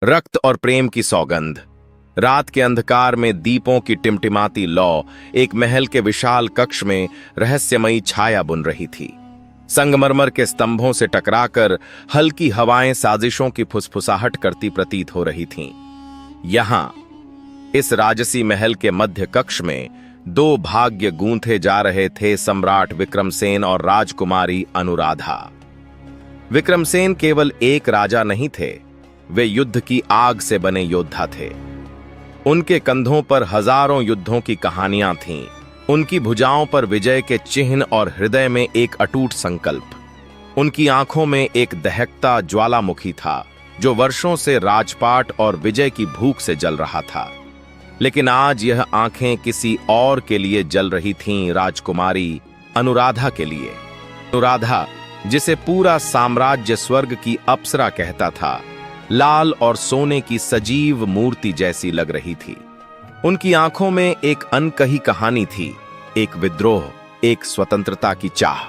रक्त और प्रेम की सौगंध। रात के अंधकार में दीपों की टिमटिमाती लौ एक महल के विशाल कक्ष में रहस्यमयी छाया बुन रही थी। संगमरमर के स्तंभों से टकराकर हल्की हवाएं साजिशों की फुसफुसाहट करती प्रतीत हो रही थीं। यहां इस राजसी महल के मध्य कक्ष में दो भाग्य गूंथे जा रहे थे, सम्राट विक्रमसेन और राजकुमारी अनुराधा। विक्रमसेन केवल एक राजा नहीं थे, वे युद्ध की आग से बने योद्धा थे। उनके कंधों पर हजारों युद्धों की कहानियां थीं, उनकी भुजाओं पर विजय के चिन्ह और हृदय में एक अटूट संकल्प। उनकी आंखों में एक दहकता ज्वालामुखी था जो वर्षों से राजपाट और विजय की भूख से जल रहा था। लेकिन आज यह आंखें किसी और के लिए जल रही थीं, राजकुमारी अनुराधा के लिए। अनुराधा, जिसे पूरा साम्राज्य स्वर्ग की अप्सरा कहता था, लाल और सोने की सजीव मूर्ति जैसी लग रही थी। उनकी आंखों में एक अनकही कहानी थी, एक विद्रोह, एक स्वतंत्रता की चाह।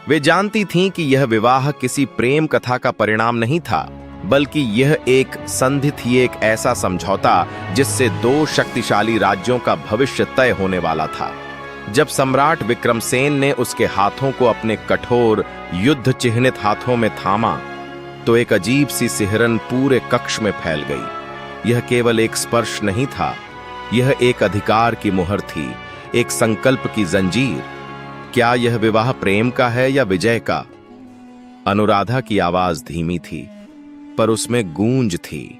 वे जानती थीं कि यह विवाह किसी प्रेम कथा का परिणाम नहीं था, बल्कि यह एक संधि थी, एक ऐसा समझौता जिससे दो शक्तिशाली राज्यों का भविष्य तय होने वाला था। जब सम्राट विक्रमसेन ने उसके हाथों को अपने कठोर युद्ध चिह्नित हाथों में थामा, तो एक अजीब सी सिहरन पूरे कक्ष में फैल गई। यह केवल एक स्पर्श नहीं था, यह एक अधिकार की मुहर थी, एक संकल्प की जंजीर। क्या यह विवाह प्रेम का है या विजय का? अनुराधा की आवाज धीमी थी, पर उसमें गूंज थी।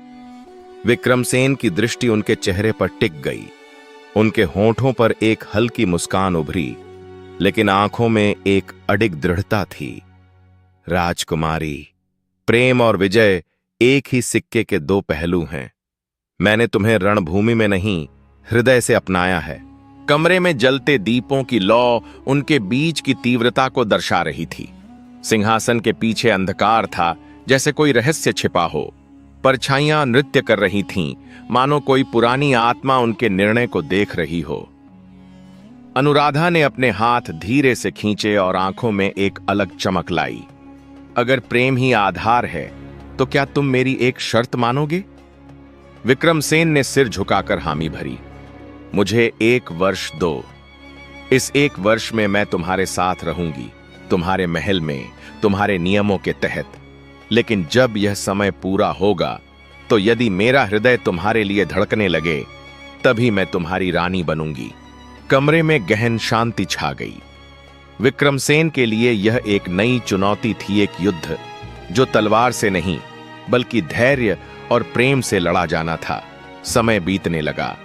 विक्रमसेन की दृष्टि उनके चेहरे पर टिक गई। उनके होठों पर एक हल्की मुस्कान उभरी, लेकिन आंखों में एक अडिग दृढ़ता थी। राजकुमारी, प्रेम और विजय एक ही सिक्के के दो पहलू हैं। मैंने तुम्हें रणभूमि में नहीं, हृदय से अपनाया है। कमरे में जलते दीपों की लौ उनके बीच की तीव्रता को दर्शा रही थी। सिंहासन के पीछे अंधकार था, जैसे कोई रहस्य छिपा हो। परछाइयां नृत्य कर रही थीं, मानो कोई पुरानी आत्मा उनके निर्णय को देख रही हो। अनुराधा ने अपने हाथ धीरे से खींचे और आंखों में एक अलग चमक लाई। अगर प्रेम ही आधार है, तो क्या तुम मेरी एक शर्त मानोगे? विक्रमसेन ने सिर झुकाकर हामी भरी। मुझे 1 वर्ष दो। इस 1 वर्ष में मैं तुम्हारे साथ रहूंगी, तुम्हारे महल में, तुम्हारे नियमों के तहत। लेकिन जब यह समय पूरा होगा, तो यदि मेरा हृदय तुम्हारे लिए धड़कने लगे, तभी मैं तुम्हारी रानी बनूंगी। कमरे में गहन शांति छा गई। विक्रमसेन के लिए यह एक नई चुनौती थी, एक युद्ध जो तलवार से नहीं, बल्कि धैर्य और प्रेम से लड़ा जाना था। समय बीतने लगा।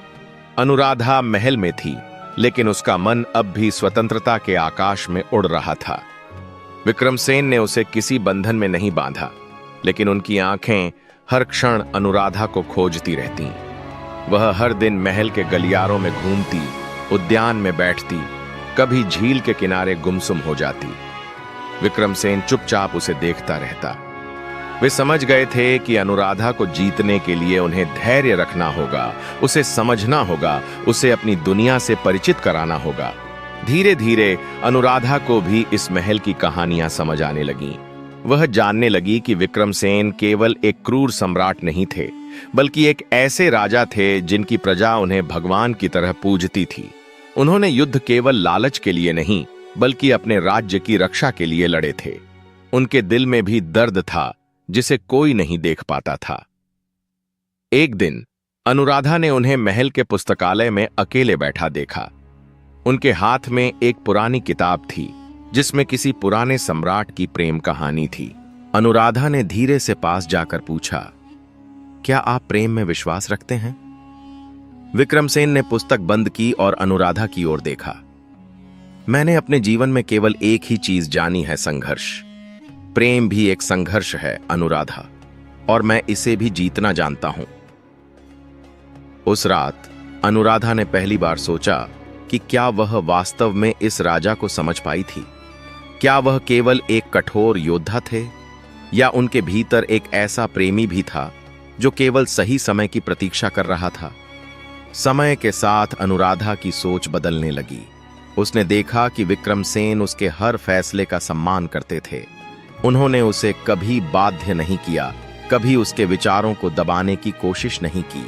अनुराधा महल में थी, लेकिन उसका मन अब भी स्वतंत्रता के आकाश में उड़ रहा था। विक्रमसेन ने उसे किसी बंधन में नहीं बांधा, लेकिन उनकी आंखें हर क्षण अनुराधा को खोजती रहतीं। वह हर दिन महल के गलियारों में घूमती, उद्यान में बैठती, कभी झील के किनारे गुमसुम हो जाती। विक्रमसेन चुपचाप उसे देखता रहता। वे समझ गए थे कि अनुराधा को जीतने के लिए उन्हें धैर्य रखना होगा, उसे समझना होगा, उसे अपनी दुनिया से परिचित कराना होगा। धीरे धीरे अनुराधा को भी इस महल की कहानियां समझ आने लगीं। वह जानने लगी कि विक्रमसेन केवल एक क्रूर सम्राट नहीं थे, बल्कि एक ऐसे राजा थे जिनकी प्रजा उन्हें भगवान की तरह पूजती थी। उन्होंने युद्ध केवल लालच के लिए नहीं, बल्कि अपने राज्य की रक्षा के लिए लड़े थे। उनके दिल में भी दर्द था, जिसे कोई नहीं देख पाता था। एक दिन अनुराधा ने उन्हें महल के पुस्तकालय में अकेले बैठा देखा। उनके हाथ में एक पुरानी किताब थी, जिसमें किसी पुराने सम्राट की प्रेम कहानी थी। अनुराधा ने धीरे से पास जाकर पूछा, क्या आप प्रेम में विश्वास रखते हैं? विक्रमसेन ने पुस्तक बंद की और अनुराधा की ओर देखा। मैंने अपने जीवन में केवल एक ही चीज जानी है, संघर्ष। प्रेम भी एक संघर्ष है, अनुराधा, और मैं इसे भी जीतना जानता हूं। उस रात अनुराधा ने पहली बार सोचा कि क्या वह वास्तव में इस राजा को समझ पाई थी। क्या वह केवल एक कठोर योद्धा थे, या उनके भीतर एक ऐसा प्रेमी भी था जो केवल सही समय की प्रतीक्षा कर रहा था। समय के साथ अनुराधा की सोच बदलने लगी। उसने देखा कि विक्रमसेन उसके हर फैसले का सम्मान करते थे। उन्होंने उसे कभी बाध्य नहीं किया, कभी उसके विचारों को दबाने की कोशिश नहीं की।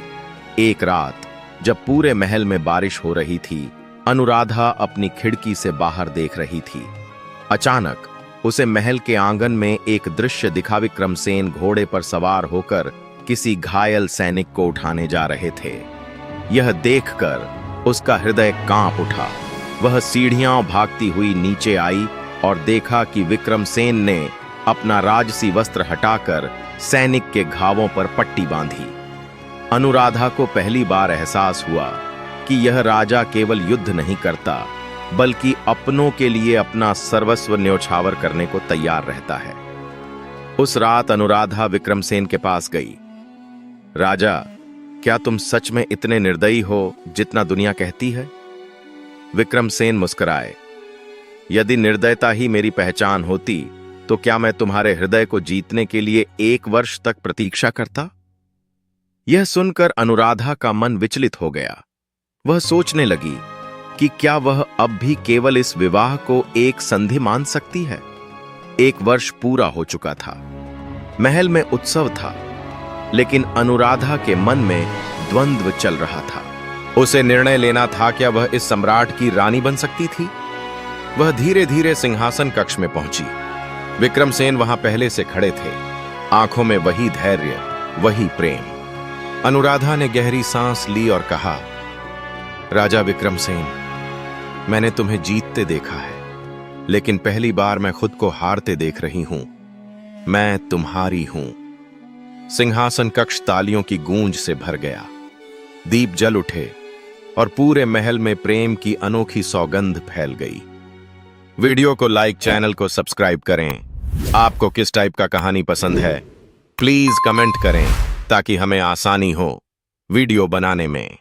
एक रात जब पूरे महल में बारिश हो रही थी, अनुराधा अपनी खिड़की से बाहर देख रही थी। अचानक उसे महल के आंगन में एक दृश्य दिखा। विक्रमसेन घोड़े पर सवार होकर किसी घायल सैनिक को उठाने जा रहे थे। यह देखकर उसका हृदय कांप उठा। वह सीढ़ियां भागती हुई नीचे आई और देखा कि विक्रमसेन ने अपना राजसी वस्त्र हटाकर सैनिक के घावों पर पट्टी बांधी। अनुराधा को पहली बार एहसास हुआ कि यह राजा केवल युद्ध नहीं करता, बल्कि अपनों के लिए अपना सर्वस्व न्योछावर करने को तैयार रहता है। उस रात अनुराधा विक्रमसेन के पास गई। राजा, क्या तुम सच में इतने निर्दयी हो जितना दुनिया कहती है? विक्रमसेन मुस्कुराए। यदि निर्दयता ही मेरी पहचान होती तो क्या मैं तुम्हारे हृदय को जीतने के लिए 1 वर्ष तक प्रतीक्षा करता? यह सुनकर अनुराधा का मन विचलित हो गया। वह सोचने लगी कि क्या वह अब भी केवल इस विवाह को एक संधि मान सकती है। 1 वर्ष पूरा हो चुका था। महल में उत्सव था, लेकिन अनुराधा के मन में द्वंद्व चल रहा था। उसे निर्णय लेना था, क्या वह इस सम्राट की रानी बन सकती थी? वह धीरे धीरे सिंहासन कक्ष में पहुंची। विक्रमसेन वहां पहले से खड़े थे, आंखों में वही धैर्य, वही प्रेम। अनुराधा ने गहरी सांस ली और कहा, राजा विक्रमसेन, मैंने तुम्हें जीतते देखा है, लेकिन पहली बार मैं खुद को हारते देख रही हूं। मैं तुम्हारी हूं। सिंहासन कक्ष तालियों की गूंज से भर गया। दीप जल उठे और पूरे महल में प्रेम की अनोखी सौगंध फैल गई। वीडियो को लाइक, चैनल को सब्सक्राइब करें। आपको किस टाइप का कहानी पसंद है, प्लीज कमेंट करें ताकि हमें आसानी हो वीडियो बनाने में।